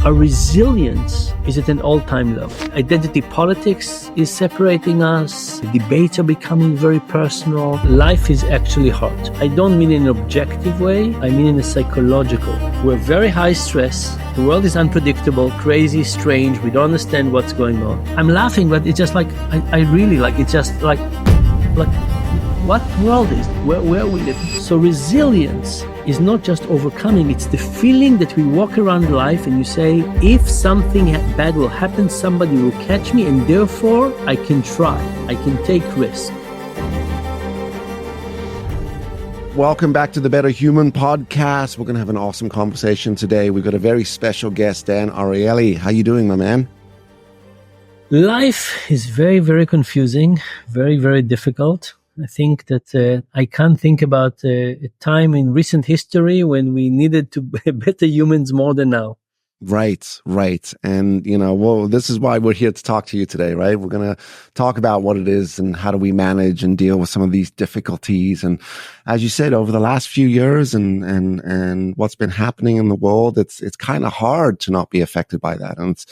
Our resilience is at an all-time low. Identity politics is separating us. Debates are becoming very personal. Life is actually hard. I don't mean in an objective way. I mean in a psychological. We're very high stress. The world is unpredictable, crazy, strange. We don't understand what's going on. I'm laughing, but it's just like, I really like, it's just like what world is it? Where we live? So resilience is not just overcoming, it's the feeling that we walk around life and you say, if something bad will happen, somebody will catch me, and therefore I can try, I can take risks. Welcome back to the Better Human podcast. We're going to have an awesome conversation today. We've got a very special guest, Dan Ariely. How you doing, my man? Life is very, very confusing, very, very difficult. I think that I can't think about a time in recent history when we needed to better humans more than now. Right. And, well, this is why we're here to talk to you today, right? We're going to talk about what it is and how do we manage and deal with some of these difficulties. And as you said, over the last few years and what's been happening in the world, it's kind of hard to not be affected by that. And it's,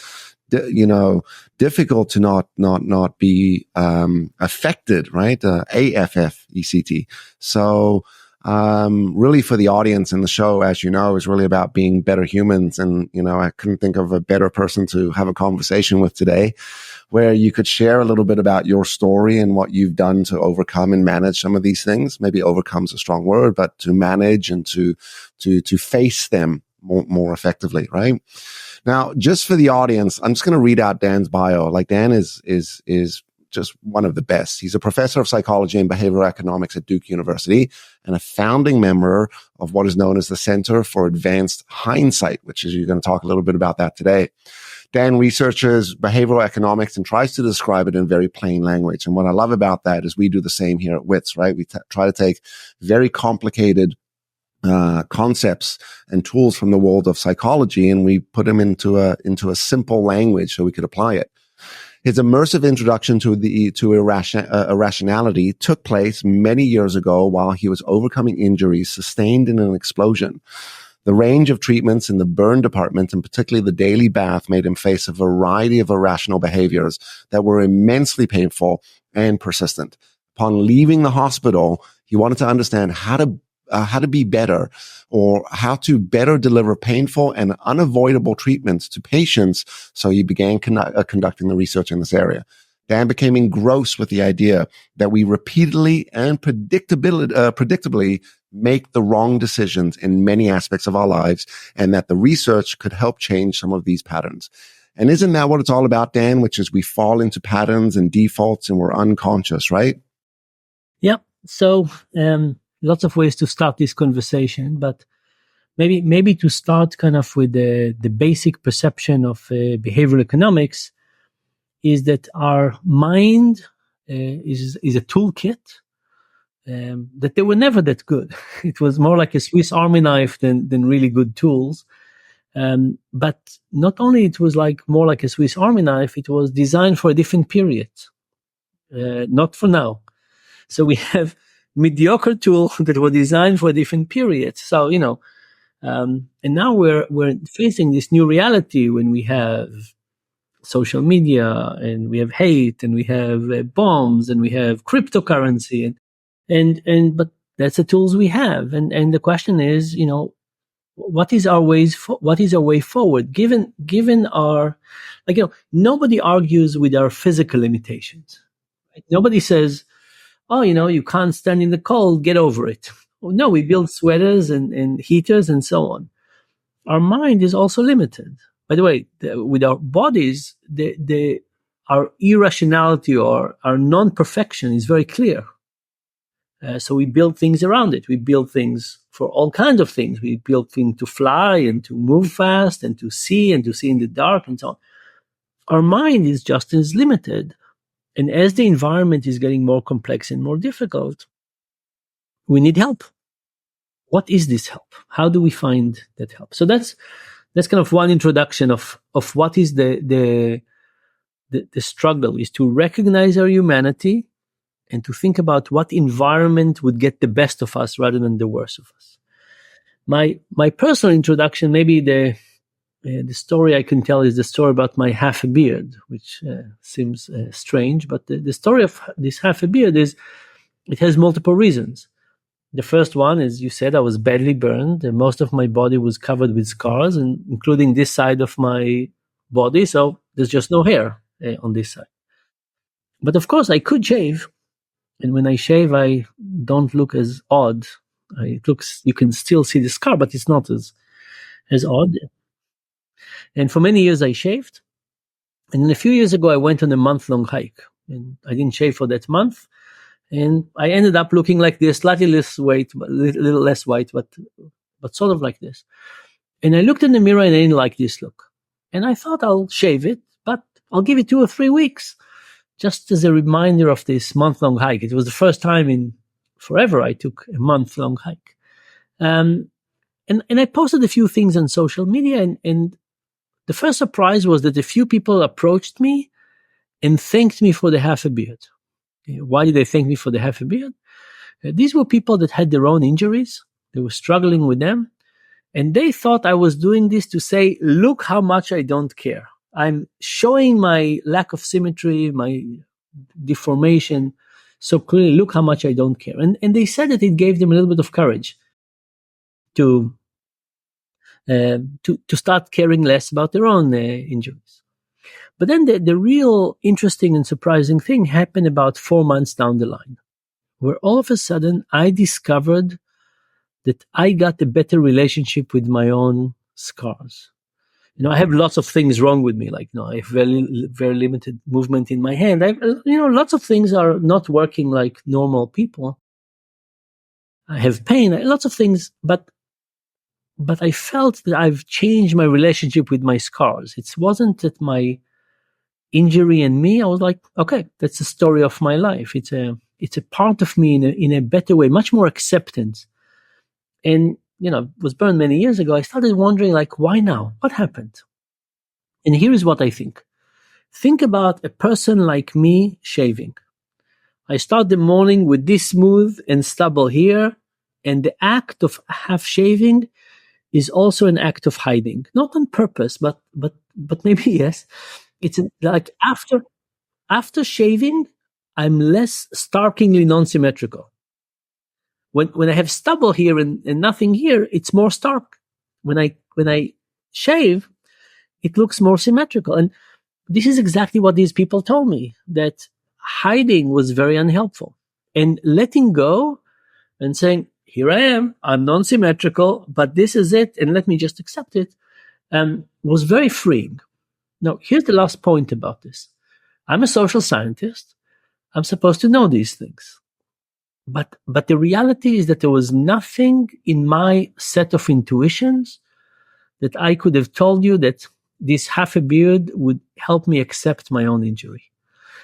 difficult to not be affected, right? AFFECT. So, really for the audience in the show, as you know, is really about being better humans. And, I couldn't think of a better person to have a conversation with today where you could share a little bit about your story and what you've done to overcome and manage some of these things. Maybe overcome's a strong word, but to manage and to face them more effectively, right? Now, just for the audience, I'm just going to read out Dan's bio. Like, Dan is just one of the best. He's a professor of psychology and behavioral economics at Duke University and a founding member of what is known as the Center for Advanced Hindsight, which is, you're going to talk a little bit about that today. Dan researches behavioral economics and tries to describe it in very plain language. And what I love about that is we do the same here at Witz, right? We try to take very complicated concepts and tools from the world of psychology, and we put them into a simple language so we could apply it. His immersive introduction to irrationality took place many years ago while he was overcoming injuries sustained in an explosion. The range of treatments in the burn department, and particularly the daily bath, made him face a variety of irrational behaviors that were immensely painful and persistent. Upon leaving the hospital, he wanted to understand how to be better, or how to better deliver painful and unavoidable treatments to patients. So he began conducting the research in this area. Dan became engrossed with the idea that we repeatedly and predictably make the wrong decisions in many aspects of our lives, and that the research could help change some of these patterns. And isn't that what it's all about, Dan? Which is we fall into patterns and defaults and we're unconscious, right? Yep. So, lots of ways to start this conversation, but maybe to start kind of with the basic perception of behavioral economics is that our mind is a toolkit, that they were never that good. It was more like a Swiss Army knife than really good tools. But not only it was more like a Swiss Army knife, it was designed for a different period, not for now. So we have mediocre tool that were designed for a different period. So, and now we're facing this new reality when we have social media and we have hate and we have bombs and we have cryptocurrency but that's the tools we have. And the question is, what is our way forward given our, nobody argues with our physical limitations. Right? Nobody says, oh, you can't stand in the cold, get over it. Well, no, we build sweaters and heaters and so on. Our mind is also limited. By the way, with our bodies, our irrationality or our non-perfection is very clear. So we build things around it. We build things for all kinds of things. We build things to fly and to move fast and to see in the dark and so on. Our mind is just as limited. And as the environment is getting more complex and more difficult, we need help. What is this help? How do we find that help? So that's kind of one introduction of what is the struggle, is to recognize our humanity and to think about what environment would get the best of us rather than the worst of us. My personal introduction, maybe The story I can tell is the story about my half a beard, which seems strange, but the story of this half a beard is it has multiple reasons. The first one is, you said, I was badly burned, and most of my body was covered with scars, and including this side of my body, so there's just no hair on this side. But of course, I could shave, and when I shave, I don't look as odd. It looks, you can still see the scar, but it's not as odd. And for many years, I shaved. And then a few years ago, I went on a month-long hike, and I didn't shave for that month. And I ended up looking like this, slightly less weight, a little less white, but sort of like this. And I looked in the mirror and I didn't like this look. And I thought I'll shave it, but I'll give it 2 or 3 weeks, just as a reminder of this month-long hike. It was the first time in forever I took a month-long hike. And I posted a few things on social media, and the first surprise was that a few people approached me and thanked me for the half a beard. Why did they thank me for the half a beard? These were people that had their own injuries. They were struggling with them. And they thought I was doing this to say, look how much I don't care. I'm showing my lack of symmetry, my deformation. So clearly, look how much I don't care. And they said that it gave them a little bit of courage to start caring less about their own injuries. But then the real interesting and surprising thing happened about 4 months down the line, where all of a sudden I discovered that I got a better relationship with my own scars. I have lots of things wrong with me. Like, I have very, very limited movement in my hand. Lots of things are not working like normal people. I have pain, lots of things, but I felt that I've changed my relationship with my scars. It wasn't that my injury and me, I was like, okay, that's the story of my life. It's a part of me in a better way, much more acceptance. And, was burned many years ago. I started wondering, like, why now? What happened? And here is what I think. Think about a person like me shaving. I start the morning with this smooth and stubble here, and the act of half shaving is also an act of hiding, not on purpose, but maybe yes. It's like after shaving, I'm less starkingly non-symmetrical. When I have stubble here and nothing here, it's more stark. When I shave, it looks more symmetrical. And this is exactly what these people told me, that hiding was very unhelpful. And letting go and saying, here I am, I'm non-symmetrical, but this is it, and let me just accept it, was very freeing. Now, here's the last point about this. I'm a social scientist. I'm supposed to know these things. But the reality is that there was nothing in my set of intuitions that I could have told you that this half a beard would help me accept my own injury.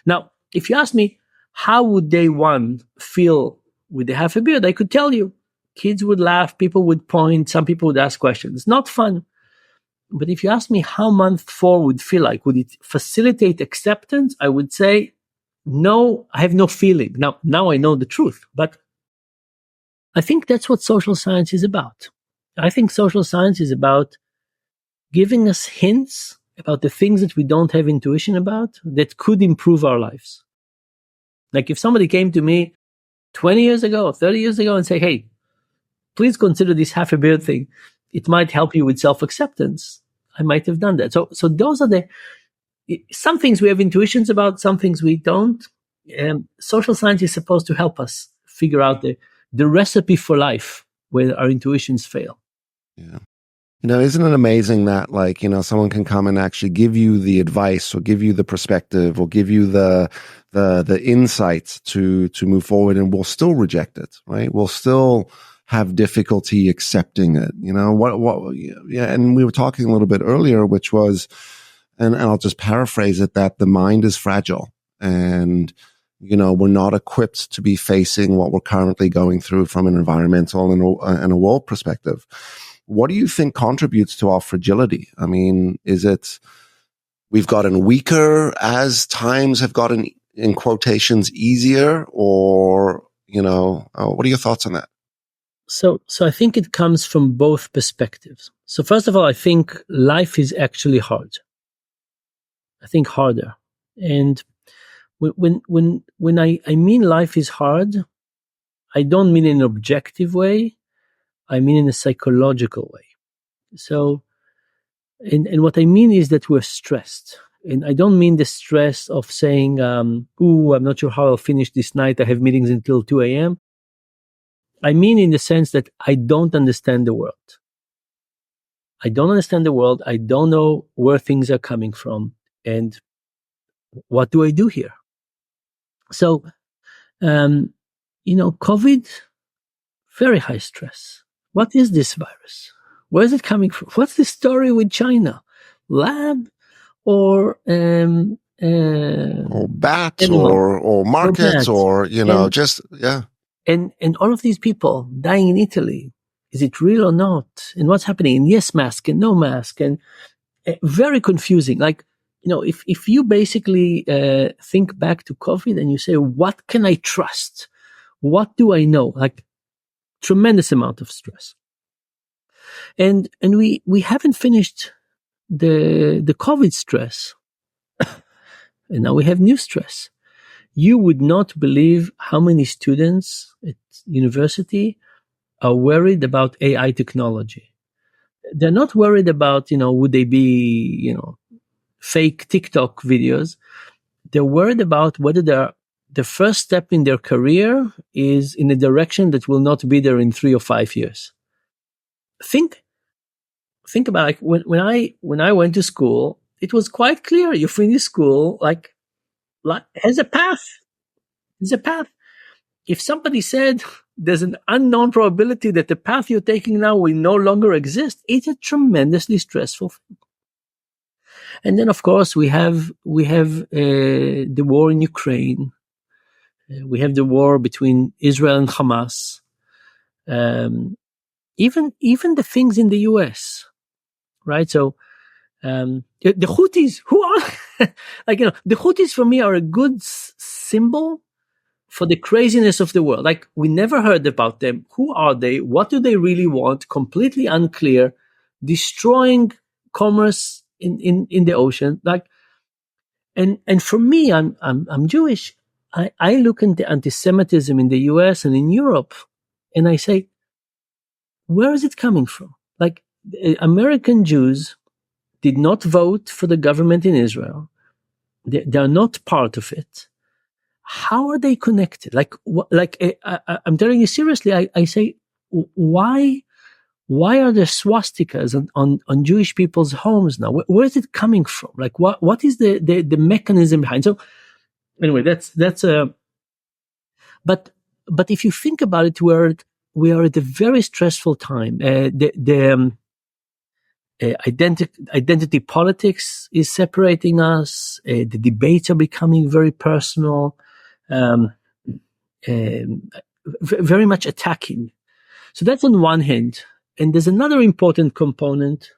Now, if you ask me, how would day one feel with the half a beard? I could tell you. Kids would laugh, people would point, some people would ask questions. Not fun. But if you ask me how month 4 would feel like, would it facilitate acceptance? I would say, no, I have no feeling. Now I know the truth. But I think that's what social science is about. I think social science is about giving us hints about the things that we don't have intuition about that could improve our lives. Like if somebody came to me 20 years ago or 30 years ago and say, hey, please consider this half a beard thing. It might help you with self-acceptance. I might have done that. So those are some things we have intuitions about, some things we don't. Social science is supposed to help us figure out the recipe for life where our intuitions fail. Yeah. Isn't it amazing that someone can come and actually give you the advice or give you the perspective or give you the insights to move forward, and we'll still reject it, right? We'll still have difficulty accepting it. And we were talking a little bit earlier, which was, and I'll just paraphrase it, that the mind is fragile and, we're not equipped to be facing what we're currently going through from an environmental and a world perspective. What do you think contributes to our fragility? I mean, is it we've gotten weaker as times have gotten, in quotations, easier, or, what are your thoughts on that? So I think it comes from both perspectives. So first of all, I think life is actually hard. I think harder. And when I mean life is hard, I don't mean in an objective way. I mean in a psychological way. So, and what I mean is that we're stressed. And I don't mean the stress of saying, ooh, I'm not sure how I'll finish this night. I have meetings until 2 a.m. I mean in the sense that I don't understand the world. I don't understand the world. I don't know where things are coming from. And what do I do here? So, COVID, very high stress. What is this virus? Where is it coming from? What's the story with China? Lab or bats animal or markets bats. or And- just And all of these people dying in Italy, is it real or not? And what's happening? And yes mask and no mask, and very confusing. Like, if you basically think back to COVID and you say, what can I trust? What do I know? Like, tremendous amount of stress. And we haven't finished the COVID stress. And now we have new stress. You would not believe how many students at university are worried about AI technology. They're not worried about, would they be, fake TikTok videos. They're worried about whether the first step in their career is in a direction that will not be there in 3 or 5 years. Think about, like, when I went to school, it was quite clear. You finish school like has a path. There's a path. If somebody said there's an unknown probability that the path you're taking now will no longer exist, it's a tremendously stressful thing. And then, of course, we have the war in Ukraine. We have the war between Israel and Hamas. Even the things in the US, right? So the Houthis, who are the Houthis for me are a good symbol for the craziness of the world. Like, we never heard about them. Who are they? What do they really want? Completely unclear, destroying commerce in the ocean. Like, and for me, I'm Jewish. I look at the anti-Semitism in the US and in Europe, and I say, where is it coming from? Like, American Jews did not vote for the government in Israel. They are not part of it. How are they connected? I'm telling you seriously. I say, why are there swastikas on Jewish people's homes now? Where is it coming from? Like, what is the mechanism behind? So anyway, that's a. But if you think about it, we are at a very stressful time. Identity politics is separating us. The debates are becoming very personal, very much attacking. So that's on one hand. And there's another important component,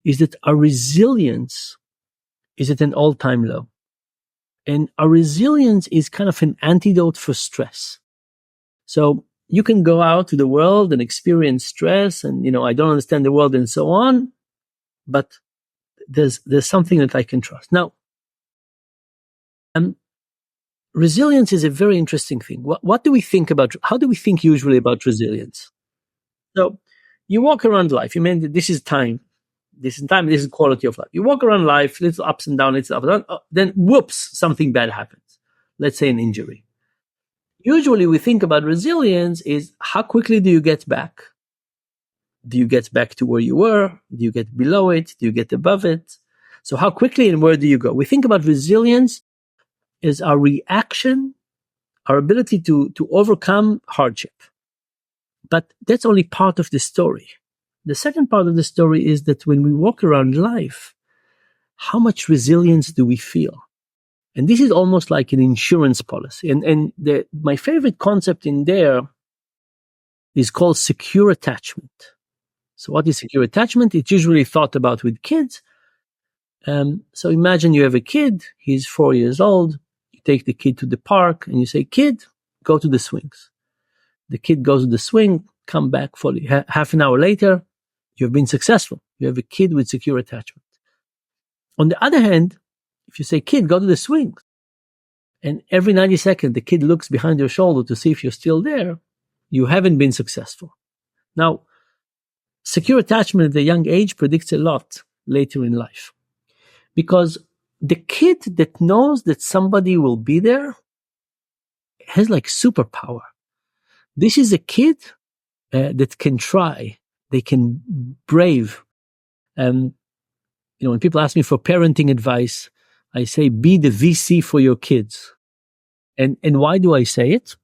is that our resilience is at an all-time low. And our resilience is kind of an antidote for stress. So you can go out to the world and experience stress and, I don't understand the world and so on, but there's something that I can trust. Now, resilience is a very interesting thing. What do we think about, how do we think usually about resilience? So you walk around life, you mean that this is time, this is quality of life. You walk around life, little ups and downs, then whoops, something bad happens. Let's say an injury. Usually we think about resilience is, how quickly do you get back? Do you get back to where you were? Do you get below it? Do you get above it? So how quickly and where do you go? We think about resilience as our reaction, our ability to overcome hardship. But that's only part of the story. The second part of the story is that when we walk around life, how much resilience do we feel? And this is almost like an insurance policy. And my favorite concept in there is called secure attachment. So what is secure attachment? It's usually thought about with kids. So imagine you have a kid, he's 4 years old. You take the kid to the park and you say, kid, go to the swings. The kid goes to the swing, come back fully. Half an hour later, You've been successful. You have a kid with secure attachment. On the other hand, if you say, kid, go to the swings, and every 90 seconds the kid looks behind your shoulder to see if you're still there, you haven't been successful. Now, secure attachment at a young age predicts a lot later in life, because the kid that knows that somebody will be there has like superpower. This is a kid that can try, they can brave. When people ask me for parenting advice, I say, be the VC for your kids. And why do I say it?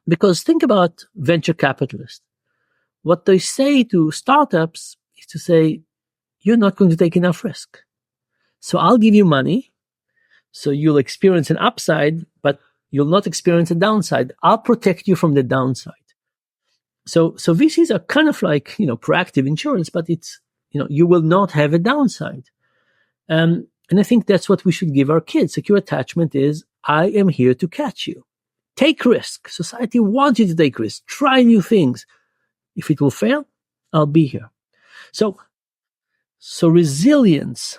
Because think about venture capitalists. What they say to startups is to say, you're not going to take enough risk. So I'll give you money, so you'll experience an upside, but you'll not experience a downside. I'll protect you from the downside. So VCs are kind of like, proactive insurance, but it's, you will not have a downside. And I think that's what we should give our kids. Secure attachment is, I am here to catch you. Take risk. Society wants you to take risks. Try new things. If it will fail, I'll be here. So resilience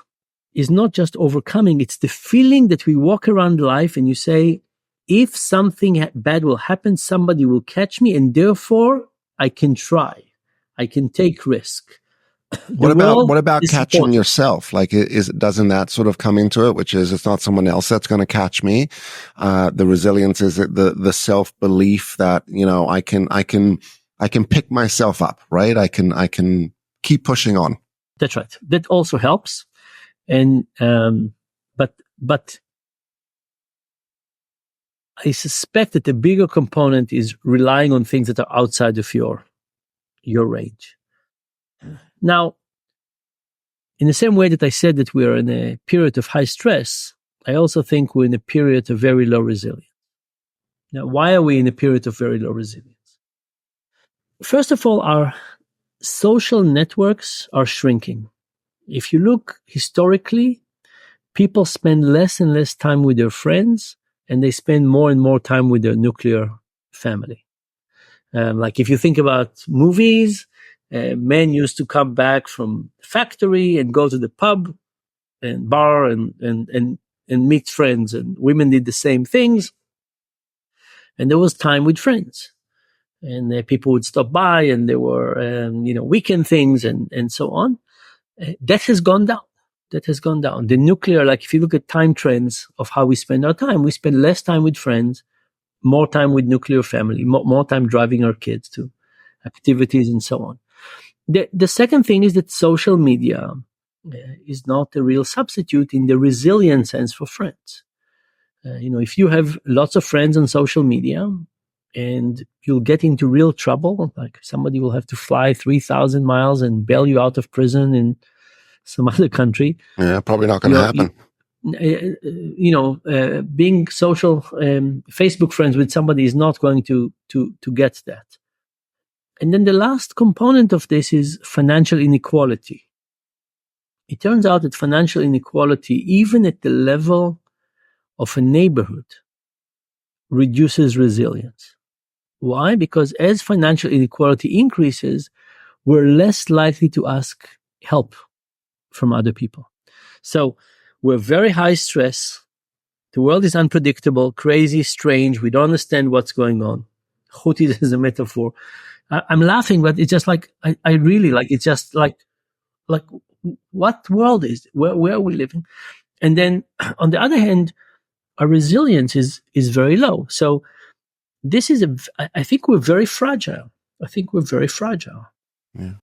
is not just overcoming. It's the feeling that we walk around life and you say, if something bad will happen, somebody will catch me, and therefore I can try. I can take risk. What about catching yourself? Like, doesn't that sort of come into it? Which is, it's not someone else that's going to catch me. The resilience is the self belief that I can pick myself up, right? I can keep pushing on. That's right. That also helps, and but I suspect that the bigger component is relying on things that are outside of your range. Now, in the same way that I said that we are in a period of high stress, I also think we're in a period of very low resilience. Now, why are we in a period of very low resilience? First of all, our social networks are shrinking. If you look historically, people spend less and less time with their friends, and they spend more and more time with their nuclear family. Like if you think about movies, men used to come back from factory and go to the pub and bar and meet friends, and women did the same things. And there was time with friends, and people would stop by, and there were weekend things and so on. That has gone down. The nuclear, like if you look at time trends of how we spend our time, we spend less time with friends, more time with nuclear family, more time driving our kids to activities and so on. The second thing is that social media is not a real substitute in the resilient sense for friends. If you have lots of friends on social media, and you'll get into real trouble, like somebody will have to fly 3,000 miles and bail you out of prison in some other country. Yeah, probably not going to happen. Being social Facebook friends with somebody is not going to get that. And then the last component of this is financial inequality. It turns out that financial inequality, even at the level of a neighborhood, reduces resilience. Why? Because as financial inequality increases, we're less likely to ask help from other people. So we're very high stress. The world is unpredictable, crazy, strange. We don't understand what's going on. Chutit is a metaphor. I'm laughing, but it's just like, I really like, it's just like what world is it? Where are we living? And then on the other hand, our resilience is very low. So this is I think we're very fragile. Yeah.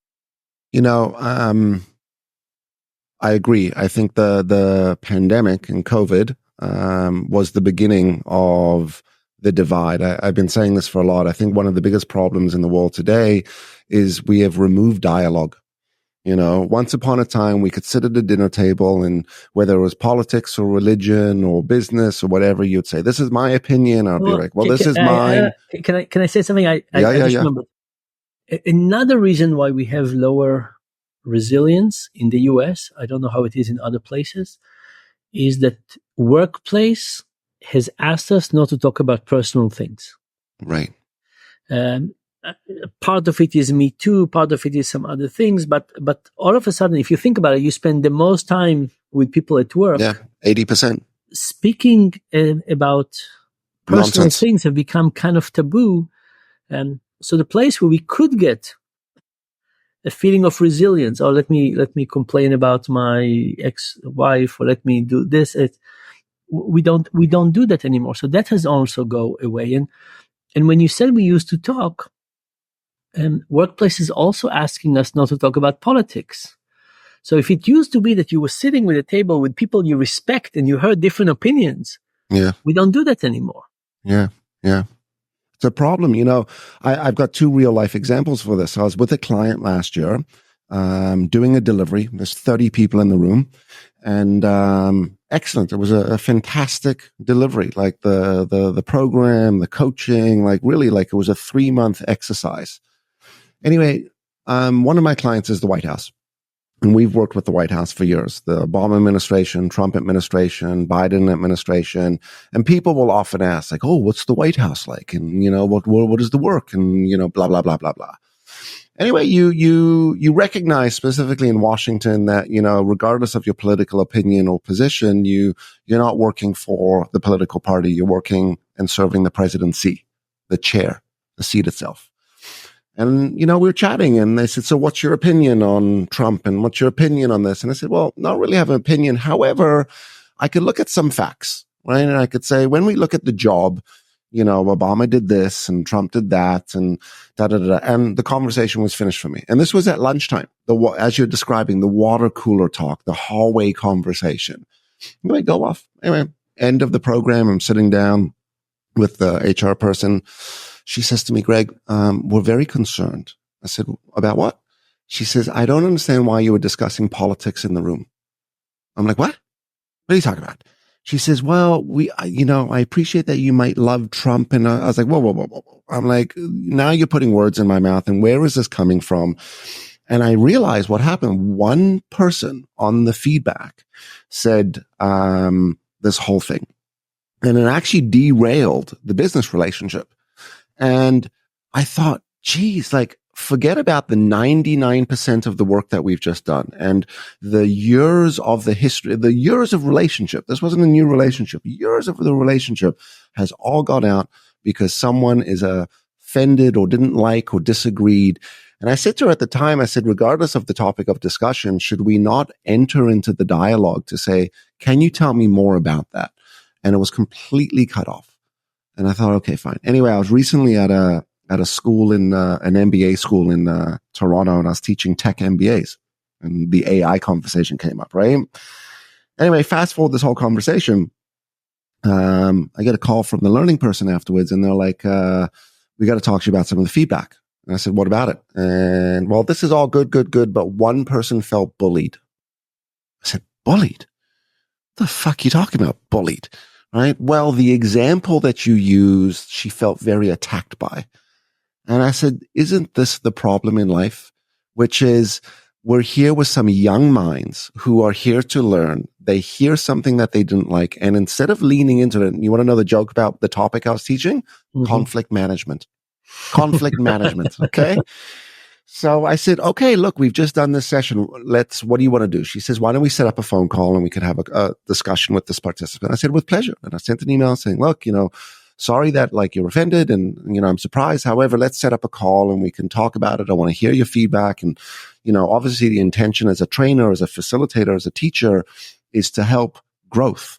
I agree. I think the pandemic and COVID was the beginning of the divide. I've been saying this for a lot. I think one of the biggest problems in the world today is we have removed dialogue. Once upon a time, we could sit at a dinner table, and whether it was politics or religion or business or whatever, you'd say, this is my opinion. I'd be like, well, this is mine. Can I say something? I just remembered. Another reason why we have lower resilience in the US, I don't know how it is in other places, is that workplace has asked us not to talk about personal things. Right. part of it is Me Too, part of it is some other things, but all of a sudden, if you think about it, you spend the most time with people at work. Yeah, 80%. Speaking about personal Nonsense. things have become kind of taboo. And so the place where we could get a feeling of resilience, or let me complain about my ex-wife, or let me do this, we don't do that anymore. So that has also go away. And when you said we used to talk, workplaces also asking us not to talk about politics. So if it used to be that you were sitting with a table with people you respect and you heard different opinions, we don't do that anymore. Yeah. It's a problem. I've got two real life examples for this. I was with a client last year, doing a delivery. There's 30 people in the room, and excellent. It was a fantastic delivery. Like the program, the coaching, like really, like it was a 3-month exercise. Anyway, one of my clients is the White House. And we've worked with the White House for years, the Obama administration, Trump administration, Biden administration. And people will often ask, like, oh, what's the White House like? And, what is the work? And, blah, blah, blah, blah, blah. Anyway, you recognize specifically in Washington that, regardless of your political opinion or position, you're not working for the political party. You're working and serving the presidency, the chair, the seat itself. And, we were chatting and they said, so what's your opinion on Trump and what's your opinion on this? And I said, well, not really have an opinion. However, I could look at some facts, right? And I could say, when we look at the job, Obama did this and Trump did that and da-da-da-da. And the conversation was finished for me. And this was at lunchtime, as you're describing, the water cooler talk, the hallway conversation. Anyway, go off. Anyway, end of the program, I'm sitting down with the HR person. She says to me, Greg, we're very concerned. I said, about what? She says, I don't understand why you were discussing politics in the room. I'm like, what? What are you talking about? She says, well, I appreciate that you might love Trump. And I was like, whoa. I'm like, now you're putting words in my mouth. And where is this coming from? And I realized what happened. One person on the feedback said, this whole thing. And it actually derailed the business relationship. And I thought, geez, like, forget about the 99% of the work that we've just done and the years of the history, the years of relationship. This wasn't a new relationship. Years of the relationship has all gone out because someone is offended or didn't like or disagreed. And I said to her at the time, I said, regardless of the topic of discussion, should we not enter into the dialogue to say, can you tell me more about that? And it was completely cut off. And I thought, okay, fine. Anyway, I was recently at a school an MBA school in Toronto, and I was teaching tech MBAs, and the AI conversation came up, right? Anyway, fast forward this whole conversation. I get a call from the learning person afterwards, and they're like, we got to talk to you about some of the feedback. And I said, what about it? And well, this is all good, but one person felt bullied. I said, bullied? What the fuck are you talking about, bullied? Right? Well, the example that you used, she felt very attacked by. And I said, isn't this the problem in life? Which is, we're here with some young minds who are here to learn. They hear something that they didn't like. And instead of leaning into it, you want to know the joke about the topic I was teaching? Mm-hmm. Conflict management. Okay? So I said, okay, look, we've just done this session. What do you want to do? She says, why don't we set up a phone call and we could have a discussion with this participant? I said, with pleasure. And I sent an email saying, look, sorry that like you're offended and, I'm surprised. However, let's set up a call and we can talk about it. I want to hear your feedback. And, obviously the intention as a trainer, as a facilitator, as a teacher is to help growth.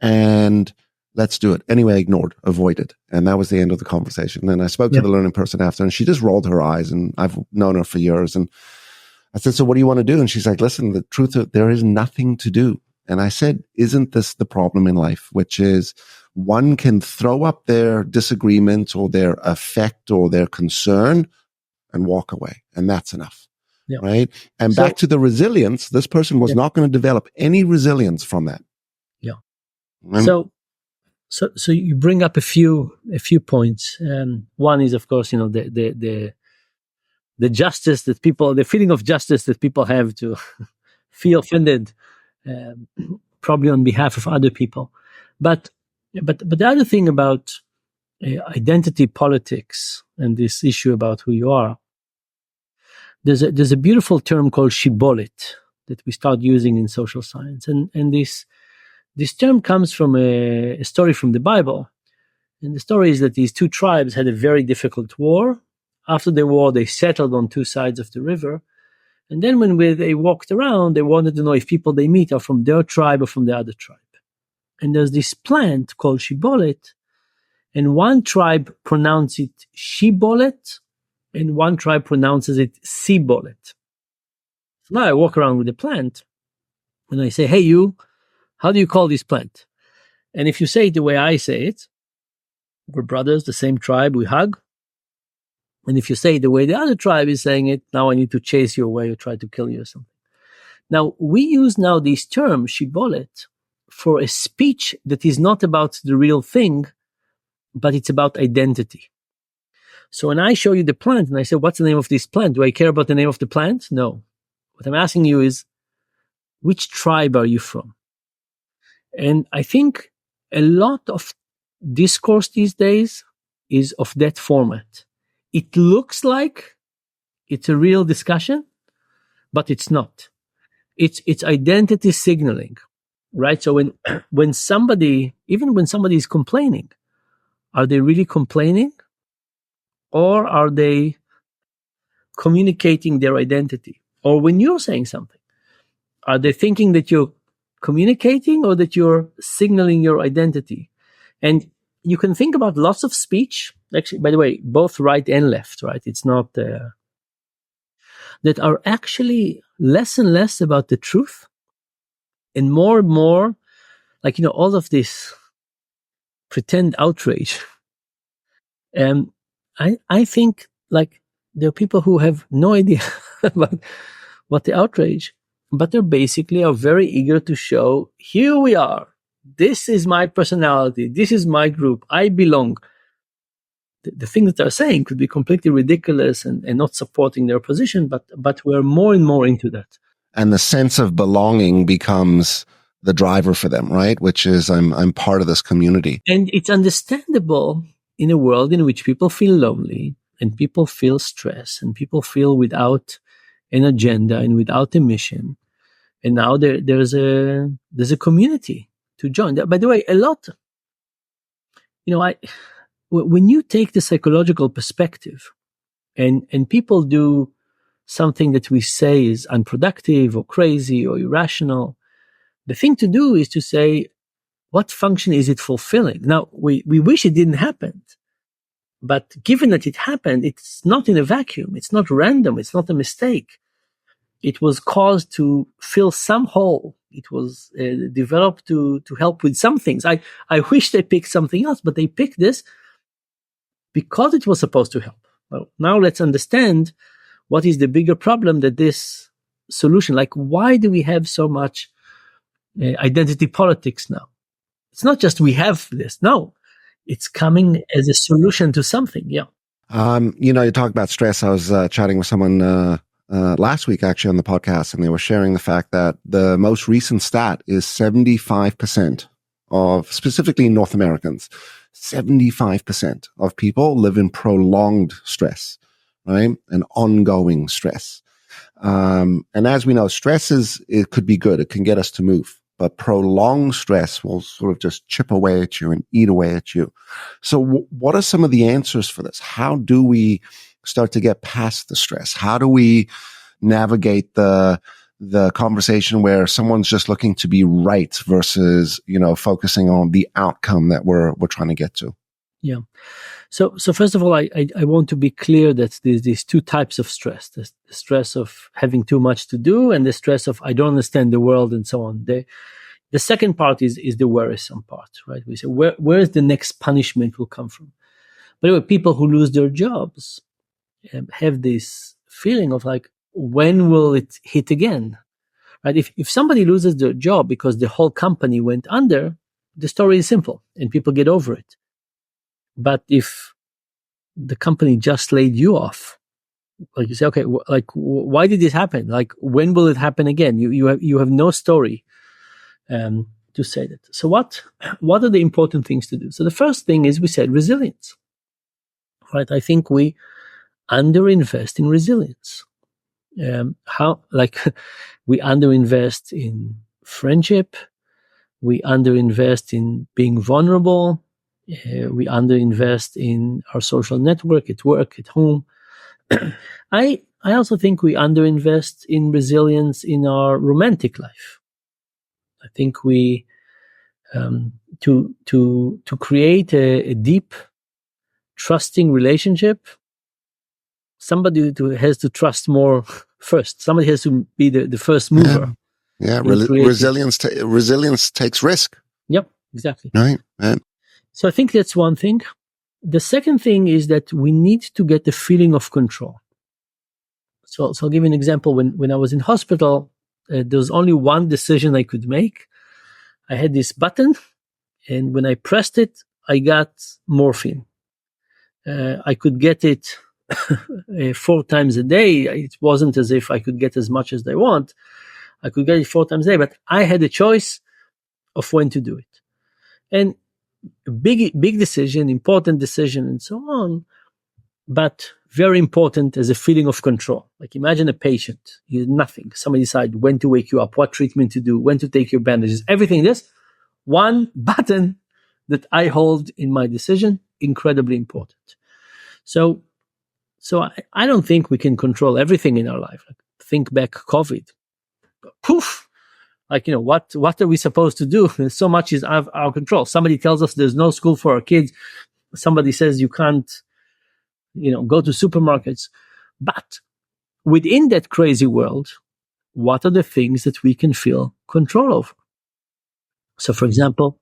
And let's do it. Anyway, ignored, avoided. And that was the end of the conversation. And I spoke to the learning person after, and she just rolled her eyes, and I've known her for years. And I said, so what do you want to do? And she's like, listen, the truth is there is nothing to do. And I said, isn't this the problem in life? Which is one can throw up their disagreement or their affect or their concern and walk away. And that's enough. Yeah. Right. And back to the resilience, this person was not going to develop any resilience from that. Yeah. So you bring up a few points. One is, of course, the justice that people, the feeling of justice that people have to feel offended, probably on behalf of other people. But the other thing about identity politics and this issue about who you are, there's a beautiful term called shibolet that we start using in social science, and this term comes from a story from the Bible, and the story is that these two tribes had a very difficult war. After the war, they settled on two sides of the river, and then when they walked around, they wanted to know if people they meet are from their tribe or from the other tribe. And there's this plant called shibolet, and one tribe pronounces it shibolet, and one tribe pronounces it sibolet. So now I walk around with the plant, and I say, hey, you, how do you call this plant? And if you say it the way I say it, we're brothers, the same tribe, we hug. And if you say it the way the other tribe is saying it, now I need to chase you away or try to kill you or something. Now, we use now this term, shibolet, for a speech that is not about the real thing, but it's about identity. So when I show you the plant and I say, what's the name of this plant? Do I care about the name of the plant? No. What I'm asking you is, which tribe are you from? And I think a lot of discourse these days is of that format. It looks like it's a real discussion, but it's not. It's identity signaling, right? So when somebody is complaining, are they really complaining? Or are they communicating their identity? Or when you're saying something, are they thinking that you're communicating or that you're signaling your identity? And you can think about lots of speech, actually, by the way, both right and left, right? It's not that are actually less and less about the truth and more, like, all of this pretend outrage. And I think, like, there are people who have no idea about what the outrage, but they basically are very eager to show, here we are. This is my personality. This is my group. I belong. The thing that they're saying could be completely ridiculous and not supporting their position, but we're more and more into that. And the sense of belonging becomes the driver for them, right? Which is, I'm part of this community. And it's understandable in a world in which people feel lonely and people feel stress and people feel without an agenda and without a mission. And now there's a community to join. By the way, a lot, when you take the psychological perspective and people do something that we say is unproductive or crazy or irrational, the thing to do is to say, what function is it fulfilling? Now, we wish it didn't happen. But given that it happened, it's not in a vacuum. It's not random. It's not a mistake. It was caused to fill some hole. It was developed to help with some things. I wish they picked something else, but they picked this because it was supposed to help. Well, now let's understand what is the bigger problem that this solution, like, why do we have so much identity politics now? It's not just we have this. No, it's coming as a solution to something. Yeah. You talk about stress. I was chatting with someone last week actually on the podcast, and they were sharing the fact that the most recent stat is 75% of, specifically North Americans, 75% of people live in prolonged stress, right? And ongoing stress. And as we know, it could be good. It can get us to move. But prolonged stress will sort of just chip away at you and eat away at you. So what are some of the answers for this? How do we start to get past the stress? How do we navigate the conversation where someone's just looking to be right versus, focusing on the outcome that we're trying to get to? Yeah. So first of all, I want to be clear that there's these two types of stress: the stress of having too much to do, and the stress of I don't understand the world, and so on. The second part is the worrisome part, right? We say where is the next punishment will come from? By the way, people who lose their jobs have this feeling of like, when will it hit again? Right? If somebody loses their job because the whole company went under, the story is simple and people get over it. But if the company just laid you off, like, you say, okay, why did this happen? Like, when will it happen again? You have no story to say that. So what are the important things to do? So the first thing is, we said, resilience. right? I think we underinvest in resilience. We underinvest in friendship, we underinvest in being vulnerable, we underinvest in our social network at work, at home. I also think we underinvest in resilience in our romantic life. I think we to create a deep, trusting relationship, somebody has to trust more first. Somebody has to be the first mover. Yeah. Resilience takes risk. Yep, exactly. Right. Yeah. So I think that's one thing. The second thing is that we need to get the feeling of control. So I'll give you an example. When I was in hospital, there was only one decision I could make. I had this button, and when I pressed it, I got morphine. I could get it 4 times a day. It wasn't as if I could get as much as I want. I could get it 4 times a day, but I had a choice of when to do it. And a big decision, important decision, and so on, but very important as a feeling of control. Like imagine a patient, he has nothing. Somebody decide when to wake you up, what treatment to do, when to take your bandages, everything. This one button that I hold in my decision, incredibly important. So I don't think we can control everything in our life. Like, think back COVID. Poof! Like, what are we supposed to do? So much is out of our control. Somebody tells us there's no school for our kids. Somebody says you can't, go to supermarkets. But within that crazy world, what are the things that we can feel control over? So, for example,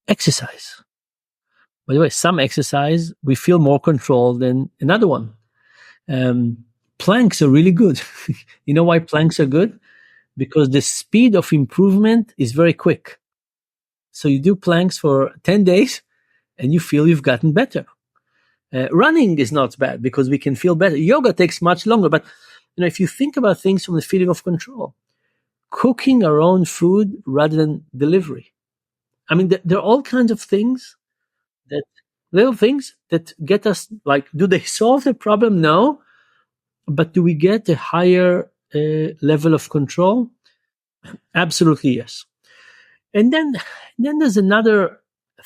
exercise. By the way, some exercise, we feel more control than another one. Planks are really good. You know why planks are good? Because the speed of improvement is very quick. So you do planks for 10 days and you feel you've gotten better. Running is not bad because we can feel better. Yoga takes much longer. But if you think about things from the feeling of control, cooking our own food rather than delivery. I mean, there are all kinds of things, little things that get us, like, do they solve the problem? No. But do we get a higher level of control? Absolutely, yes. And then there's another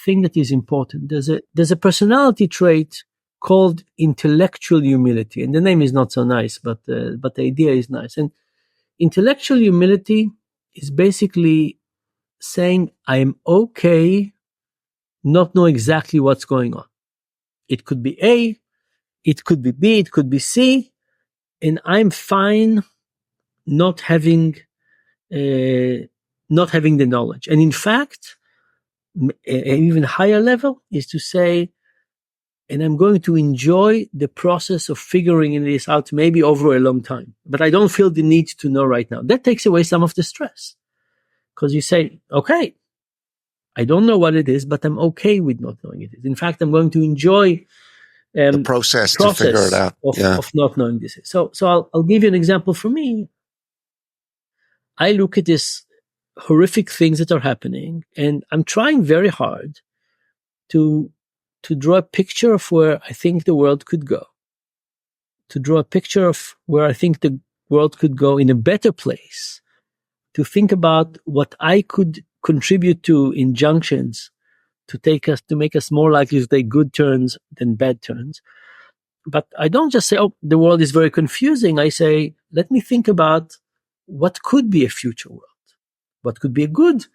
thing that is important. There's a personality trait called intellectual humility, and the name is not so nice, but the idea is nice. And intellectual humility is basically saying I am okay not know exactly what's going on. It could be A, it could be B, it could be C, and I'm fine not having the knowledge. And in fact, an even higher level is to say, and I'm going to enjoy the process of figuring this out maybe over a long time, but I don't feel the need to know right now. That takes away some of the stress because you say, okay, I don't know what it is, but I'm okay with not knowing it. In fact, I'm going to enjoy the process to figure it out of not knowing this. So I'll give you an example for me. I look at these horrific things that are happening, and I'm trying very hard to draw a picture of where I think the world could go, to draw a picture of where I think the world could go in a better place, to think about what I could contribute to injunctions to make us more likely to take good turns than bad turns. But I don't just say, oh, the world is very confusing. I say, let me think about what could be a future world. What could be a good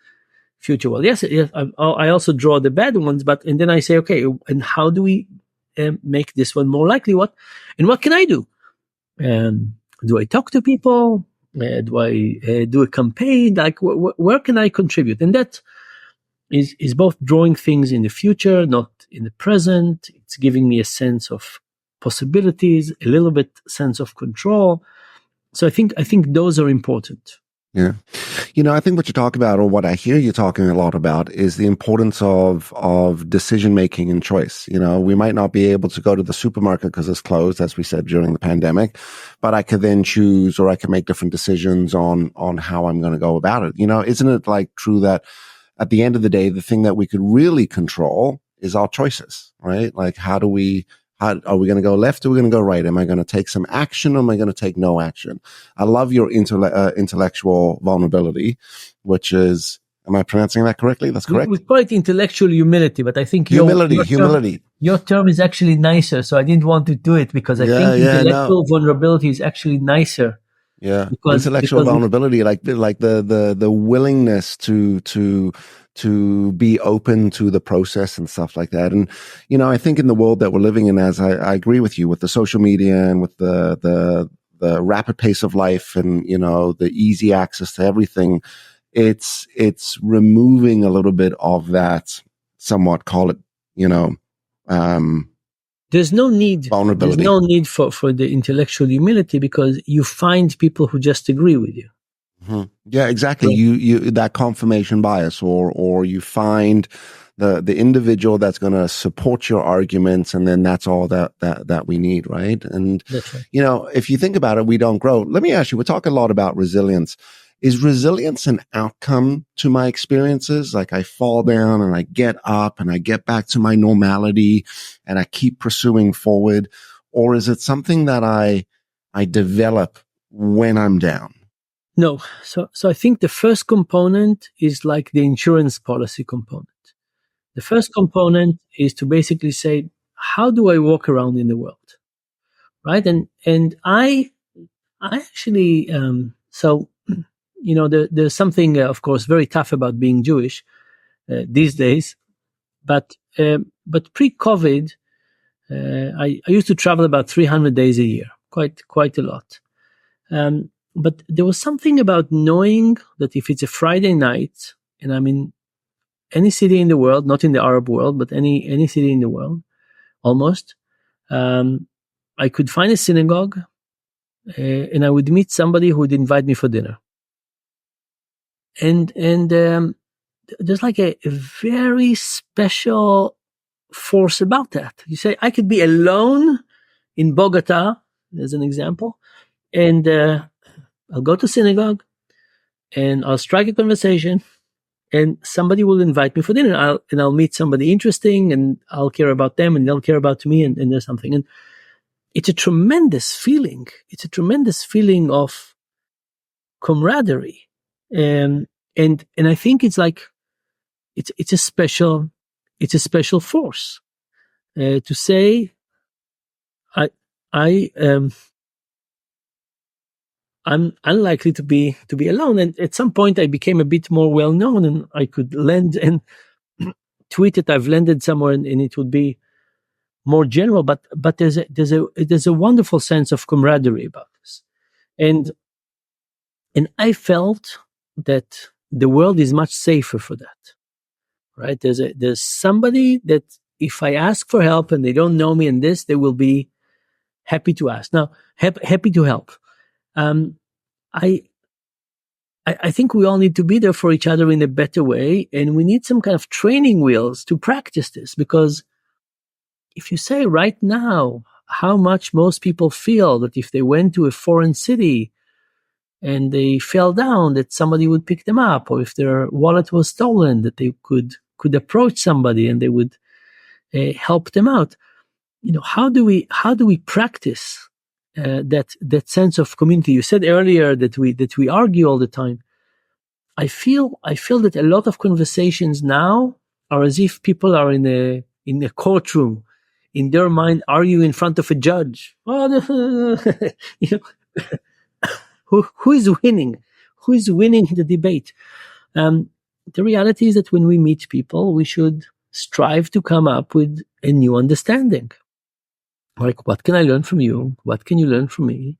future world? Yes, I also draw the bad ones, and then I say, okay, and how do we make this one more likely? What can I do? Do I talk to people? Do I do a campaign? Like, where can I contribute? And that is both drawing things in the future, not in the present. It's giving me a sense of possibilities, a little bit sense of control. So I think those are important. Yeah. I think what you talk about, or what I hear you talking a lot about, is the importance of decision making and choice. We might not be able to go to the supermarket because it's closed, as we said, during the pandemic, but I could then choose, or I can make different decisions on how I'm going to go about it. Isn't it like true that at the end of the day, the thing that we could really control is our choices, right? Like, how are we going to go left or are we going to go right? Am I going to take some action or am I going to take no action? I love your intellectual vulnerability, which is, am I pronouncing that correctly? That's correct. We call it intellectual humility, but I think humility. Your term is actually nicer, so I didn't want to do it because I think intellectual vulnerability is actually nicer. Yeah, intellectual vulnerability, like the willingness to be open to the process and stuff like that. And I think in the world that we're living in, as I agree with you, with the social media and with the rapid pace of life and the easy access to everything, it's removing a little bit of that, somewhat, call it there's no need vulnerability. There's no need for the intellectual humility because you find people who just agree with you. Mm-hmm. Yeah, exactly. You that confirmation bias, or you find the individual that's going to support your arguments, and then that's all that we need, right? And that's right. If you think about it, we don't grow. Let me ask you, we talk a lot about resilience. Is resilience an outcome to my experiences? Like, I fall down and I get up and I get back to my normality and I keep pursuing forward? Or is it something that I develop when I'm down? No. So I think the first component is like the insurance policy component. The first component is to basically say, how do I walk around in the world? Right. And I actually, there's something, of course, very tough about being Jewish these days. But pre-COVID, I used to travel about 300 days a year, quite a lot. But there was something about knowing that if it's a Friday night and I'm in any city in the world, not in the Arab world, but any city in the world, almost, I could find a synagogue and I would meet somebody who would invite me for dinner. And there's like a very special force about that. You say, I could be alone in Bogota, as an example, and I'll go to synagogue and I'll strike a conversation and somebody will invite me for dinner. I'll meet somebody interesting and I'll care about them and they'll care about me and there's something. And it's a tremendous feeling. It's a tremendous feeling of camaraderie. And I think it's like, it's a special force to say, I'm unlikely to be alone. And at some point I became a bit more well known and I could lend and tweet it. I've lended somewhere and it would be more general, but there's a wonderful sense of camaraderie about this. And I felt that the world is much safer for that. Right? There's somebody that if I ask for help and they don't know me in this, they will be happy to ask. Now, happy to help. I think we all need to be there for each other in a better way, and we need some kind of training wheels to practice this. Because if you say right now how much most people feel that if they went to a foreign city and they fell down, that somebody would pick them up, or if their wallet was stolen, that they could approach somebody and they would help them out. How do we practice that sense of community? You said earlier that we argue all the time. I feel that a lot of conversations now are as if people are in a courtroom, in their mind, arguing in front of a judge. Who is winning? Who is winning the debate? The reality is that when we meet people, we should strive to come up with a new understanding. Like, what can I learn from you? What can you learn from me?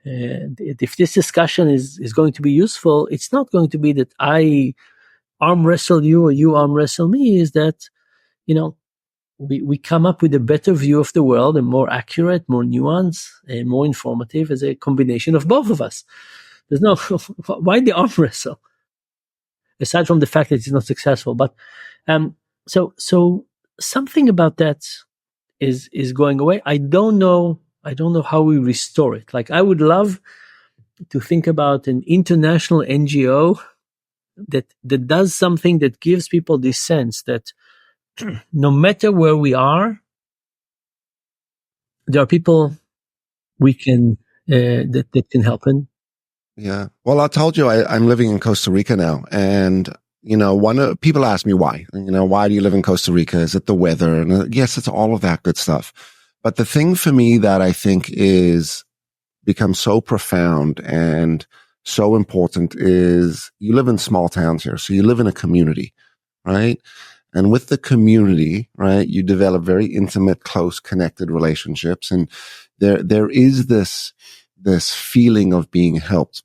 If this discussion is going to be useful, it's not going to be that I arm wrestle you or you arm wrestle me. Is that, we come up with a better view of the world, and more accurate, more nuanced, and more informative as a combination of both of us. There's no, why the arm wrestle? Aside from the fact that it's not successful. But so something about that is going away. I don't know how we restore it. Like, I would love to think about an international NGO that does something that gives people this sense that no matter where we are, there are people we can that can help. And Yeah. Well, I told you I'm living in Costa Rica now, and people ask me why. Why do you live in Costa Rica? Is it the weather? And yes, it's all of that good stuff. But the thing for me that I think is become so profound and so important is you live in small towns here, so you live in a community, right? And with the community, right, you develop very intimate, close, connected relationships, and there is this feeling of being helped.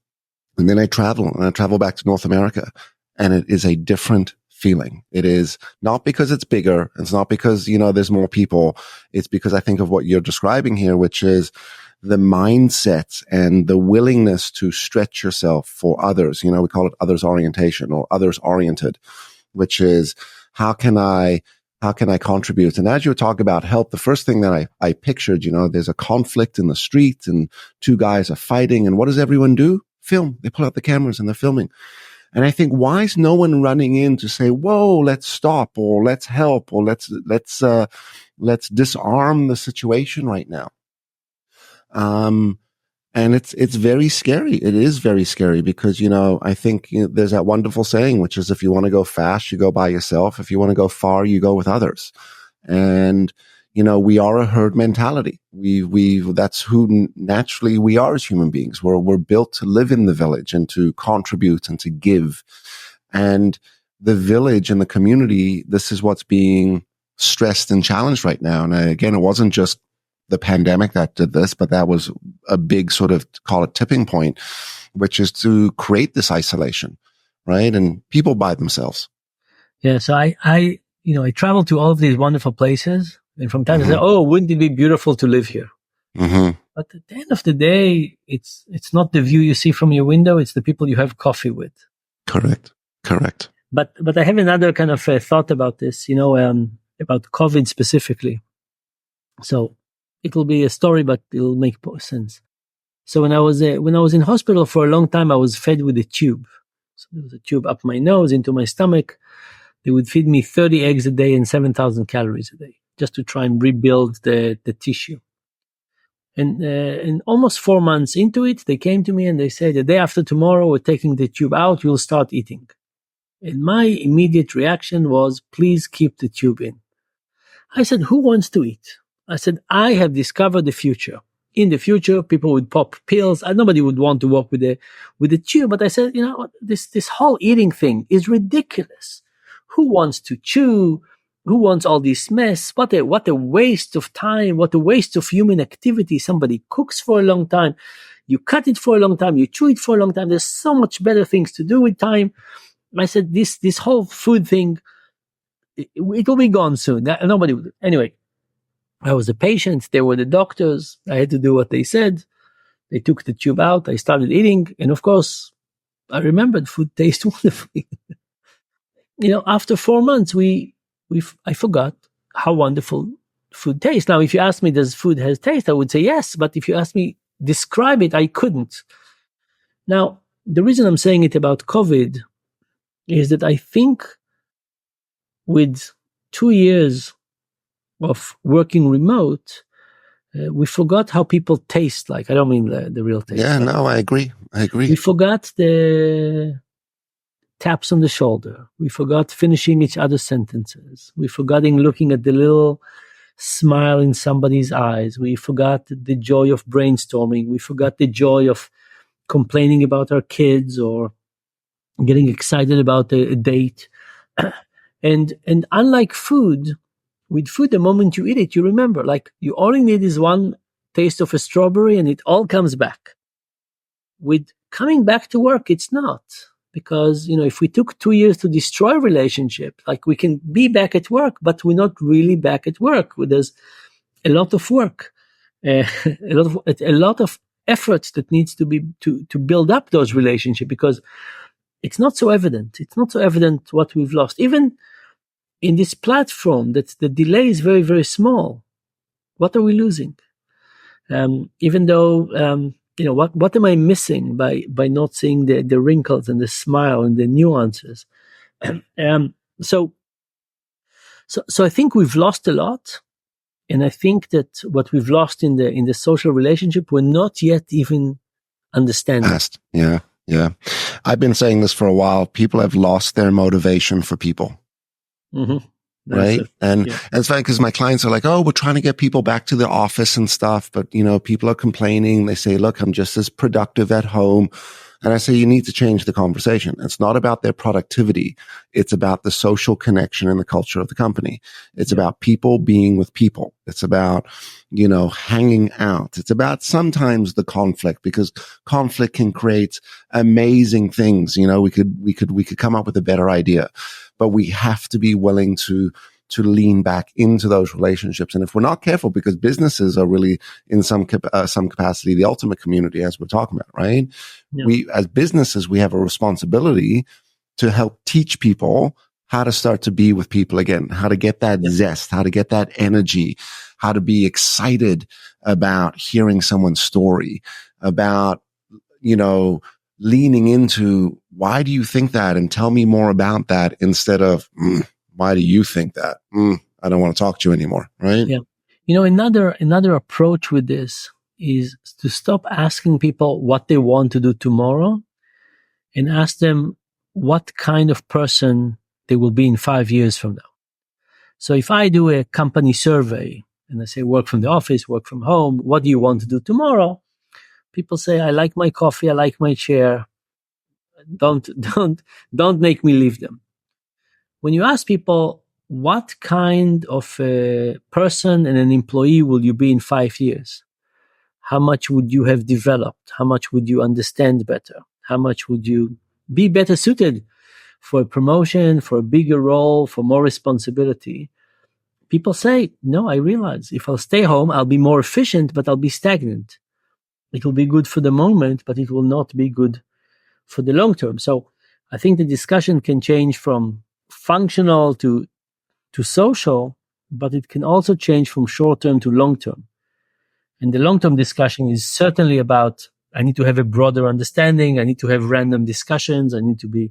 And then I travel back to North America, and it is a different feeling. It is not because it's bigger. It's not because, there's more people. It's because I think of what you're describing here, which is the mindset and the willingness to stretch yourself for others. We call it others orientation or others oriented, which is how can I contribute? And as you talk about help, the first thing that I pictured, there's a conflict in the street and two guys are fighting. And what does everyone do? Film. They pull out the cameras and they're filming. And I think, why is no one running in to say, whoa, let's stop, or let's help, or let's disarm the situation right now? And it's very scary. It is very scary because, I think there's that wonderful saying, which is if you want to go fast, you go by yourself. If you want to go far, you go with others. And, we are a herd mentality. That's who naturally we are as human beings. We're built to live in the village and to contribute and to give. And the village and the community, this is what's being stressed and challenged right now. And again, it wasn't just the pandemic that did this, but that was a big sort of, call it tipping point, which is to create this isolation, right? And people by themselves. Yeah. So I travel to all of these wonderful places, and from time to time, oh, wouldn't it be beautiful to live here? Mm-hmm. But at the end of the day, it's not the view you see from your window; it's the people you have coffee with. Correct. But I have another kind of thought about this, about COVID specifically. So it will be a story, but it'll make sense. So when I was in hospital for a long time, I was fed with a tube. So there was a tube up my nose into my stomach. They would feed me 30 eggs a day and 7,000 calories a day, just to try and rebuild the tissue. And almost 4 months into it, they came to me and they said, the day after tomorrow, we're taking the tube out, you'll start eating. And my immediate reaction was, please keep the tube in. I said, who wants to eat? I said, I have discovered the future. In the future, people would pop pills. Nobody would want to walk with a tube. But I said, this whole eating thing is ridiculous. Who wants to chew? Who wants all this mess? What a waste of time. What a waste of human activity. Somebody cooks for a long time. You cut it for a long time. You chew it for a long time. There's so much better things to do with time. I said, this whole food thing, it will be gone soon. Nobody would. Anyway, I was a patient. They were the doctors. I had to do what they said. They took the tube out. I started eating. And of course, I remembered food tastes wonderfully. After 4 months, I forgot how wonderful food tastes. Now, if you ask me, does food have taste? I would say yes. But if you ask me, describe it, I couldn't. Now, the reason I'm saying it about COVID is that I think with 2 years of working remote, we forgot how people taste like. I don't mean the real taste. Yeah, no, I agree. We forgot the taps on the shoulder. We forgot finishing each other's sentences. We forgot looking at the little smile in somebody's eyes. We forgot the joy of brainstorming. We forgot the joy of complaining about our kids or getting excited about a date. And unlike food, with food, the moment you eat it, you remember, like you only need is one taste of a strawberry and it all comes back. With coming back to work, it's not. Because, if we took 2 years to destroy a relationship, like we can be back at work, but we're not really back at work. There's a lot of work, a lot of effort that needs to be to build up those relationships, because it's not so evident. It's not so evident what we've lost. Even in this platform, that the delay is very, very small. What are we losing? Even though, what am I missing by not seeing the wrinkles and the smile and the nuances? So So I think we've lost a lot. And I think that what we've lost in the social relationship, we're not yet even understanding. Past. Yeah. Yeah. I've been saying this for a while. People have lost their motivation for people. Mm-hmm. Right. And it's funny because my clients are like, oh, we're trying to get people back to the office and stuff. But, people are complaining. They say, look, I'm just as productive at home. And I say, you need to change the conversation. It's not about their productivity. It's about the social connection and the culture of the company. It's about people being with people. It's about, hanging out. It's about sometimes the conflict, because conflict can create amazing things. We could come up with a better idea, but we have to be willing to lean back into those relationships. And if we're not careful, because businesses are really in some capacity, the ultimate community, as we're talking about, right? Yeah. We, as businesses, we have a responsibility to help teach people how to start to be with people again, how to get that zest, how to get that energy, how to be excited about hearing someone's story, about, leaning into, why do you think that? And tell me more about that, instead of, why do you think that? I don't want to talk to you anymore, right? Yeah. Another approach with this is to stop asking people what they want to do tomorrow and ask them what kind of person they will be in 5 years from now. So if I do a company survey and I say, work from the office, work from home, what do you want to do tomorrow? People say, I like my coffee, I like my chair. Don't make me leave them. When you ask people, what kind of a person and an employee will you be in 5 years? How much would you have developed? How much would you understand better? How much would you be better suited for a promotion, for a bigger role, for more responsibility? People say, no, I realize if I'll stay home, I'll be more efficient, but I'll be stagnant. It will be good for the moment, but it will not be good for the long term. So I think the discussion can change from functional to social, but it can also change from short term to long term. And the long term discussion is certainly about, I need to have a broader understanding. I need to have random discussions. I need to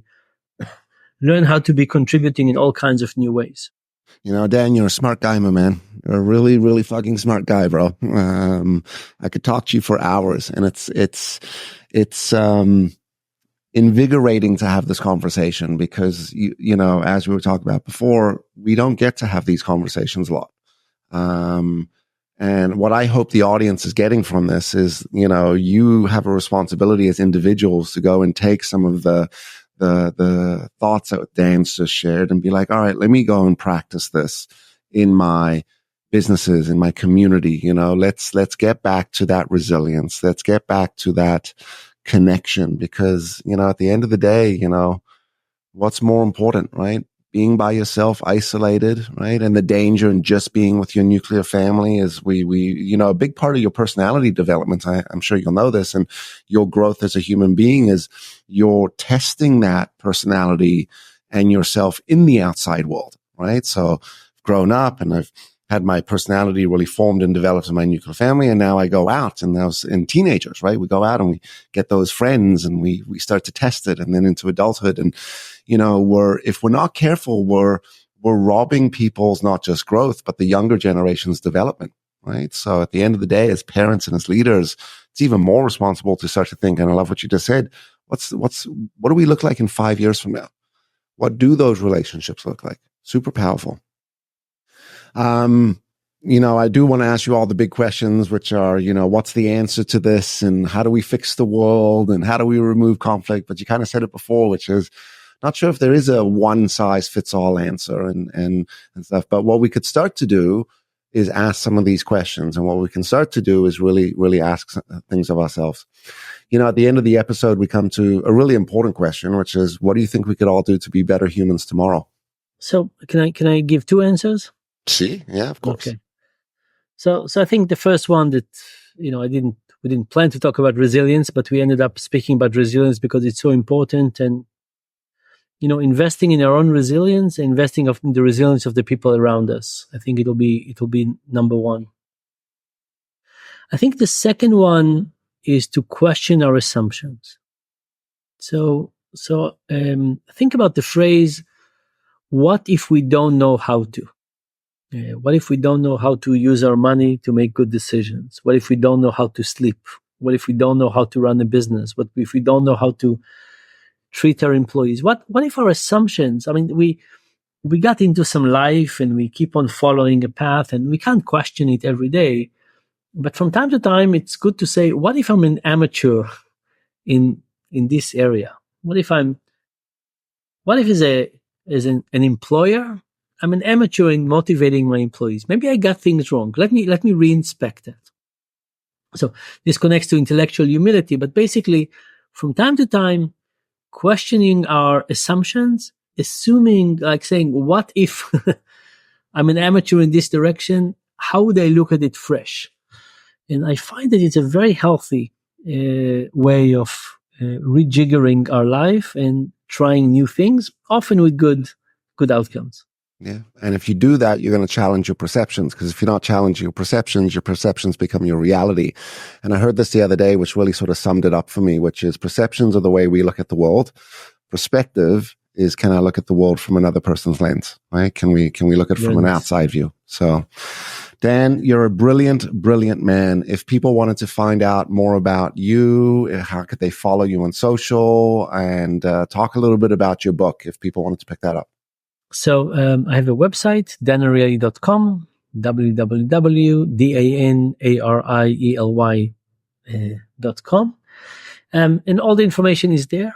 learn how to be contributing in all kinds of new ways. Dan, you're a smart guy, my man. You're a really, really fucking smart guy, bro. I could talk to you for hours, and it's invigorating to have this conversation, because as we were talking about before, we don't get to have these conversations a lot. And what I hope the audience is getting from this is, you have a responsibility as individuals to go and take some of the thoughts that Dan's just shared and be like, all right, let me go and practice this in my businesses, in my community. Let's get back to that resilience. Let's get back to that connection, because, at the end of the day, what's more important, right? Being by yourself, isolated, right? And the danger in just being with your nuclear family is a big part of your personality development. I'm sure you'll know this, and your growth as a human being is you're testing that personality and yourself in the outside world, right? So I've grown up and I've had my personality really formed and developed in my nuclear family. And now I go out, and now in teenagers, right? We go out and we get those friends, and we start to test it, and then into adulthood. And, if we're not careful, we're robbing people's not just growth, but the younger generation's development, right? So at the end of the day, as parents and as leaders, it's even more responsible to start to think, and I love what you just said, what do we look like in 5 years from now? What do those relationships look like? Super powerful. I do want to ask you all the big questions, which are, what's the answer to this, and how do we fix the world, and how do we remove conflict? But you kind of said it before, which is, not sure if there is a one size fits all answer and stuff. But what we could start to do is ask some of these questions. And what we can start to do is really, really ask things of ourselves. At the end of the episode, we come to a really important question, which is, what do you think we could all do to be better humans tomorrow? So can I give two answers? See? Yeah, of course. Okay. So I think the first one that, we didn't plan to talk about resilience, but we ended up speaking about resilience because it's so important. And, investing in our own resilience, investing in the resilience of the people around us. I think it'll be number one. I think the second one is to question our assumptions. So think about the phrase, what if we don't know how to? What if we don't know how to use our money to make good decisions? What if we don't know how to sleep? What if we don't know how to run a business? What if we don't know how to treat our employees? What if our assumptions, I mean, we got into some life and we keep on following a path and we can't question it every day. But from time to time, it's good to say, what if I'm an amateur in this area? What if as an employer, I'm an amateur in motivating my employees. Maybe I got things wrong. Let me reinspect that. So this connects to intellectual humility, but basically from time to time, questioning our assumptions, assuming, like saying, what if I'm an amateur in this direction? How would I look at it fresh? And I find that it's a very healthy way of rejiggering our life and trying new things, often with good outcomes. Yeah. And if you do that, you're going to challenge your perceptions, because if you're not challenging your perceptions become your reality. And I heard this the other day, which really sort of summed it up for me, which is perceptions are the way we look at the world. Perspective is, can I look at the world from another person's lens, right? Can we look at it from an outside view? So Dan, you're a brilliant, brilliant man. If people wanted to find out more about you, how could they follow you on social, and talk a little bit about your book if people wanted to pick that up? So I have a website, danariely.com, www.danariely.com. And all the information is there.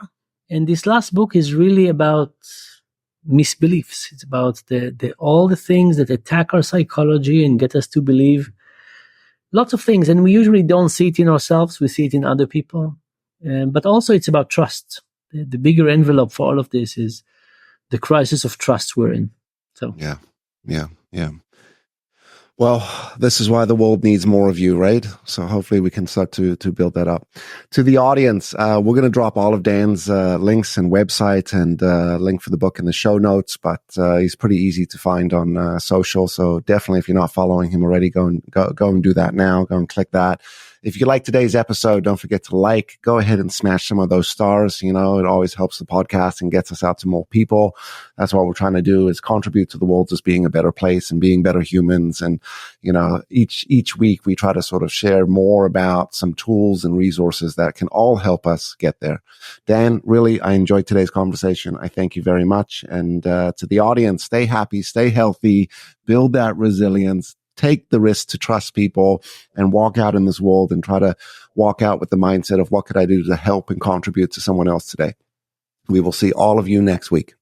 And this last book is really about misbeliefs. It's about all the things that attack our psychology and get us to believe lots of things. And we usually don't see it in ourselves. We see it in other people. But also it's about trust. The bigger envelope for all of this is the crisis of trust we're in. So yeah. Well, this is why the world needs more of you, right? So hopefully we can start to build that up. To the audience, we're going to drop all of Dan's links and website and link for the book in the show notes, but he's pretty easy to find on social. So definitely, if you're not following him already, go and do that now. Go and click that. If you like today's episode, don't forget to go ahead and smash some of those stars. You know, it always helps the podcast and gets us out to more people. That's what we're trying to do, is contribute to the world as being a better place and being better humans. And, you know, each week we try to sort of share more about some tools and resources that can all help us get there. Dan, really, I enjoyed today's conversation. I thank you very much. And to the audience, stay happy, stay healthy, build that resilience. Take the risk to trust people and walk out in this world and try to walk out with the mindset of, what could I do to help and contribute to someone else today? We will see all of you next week.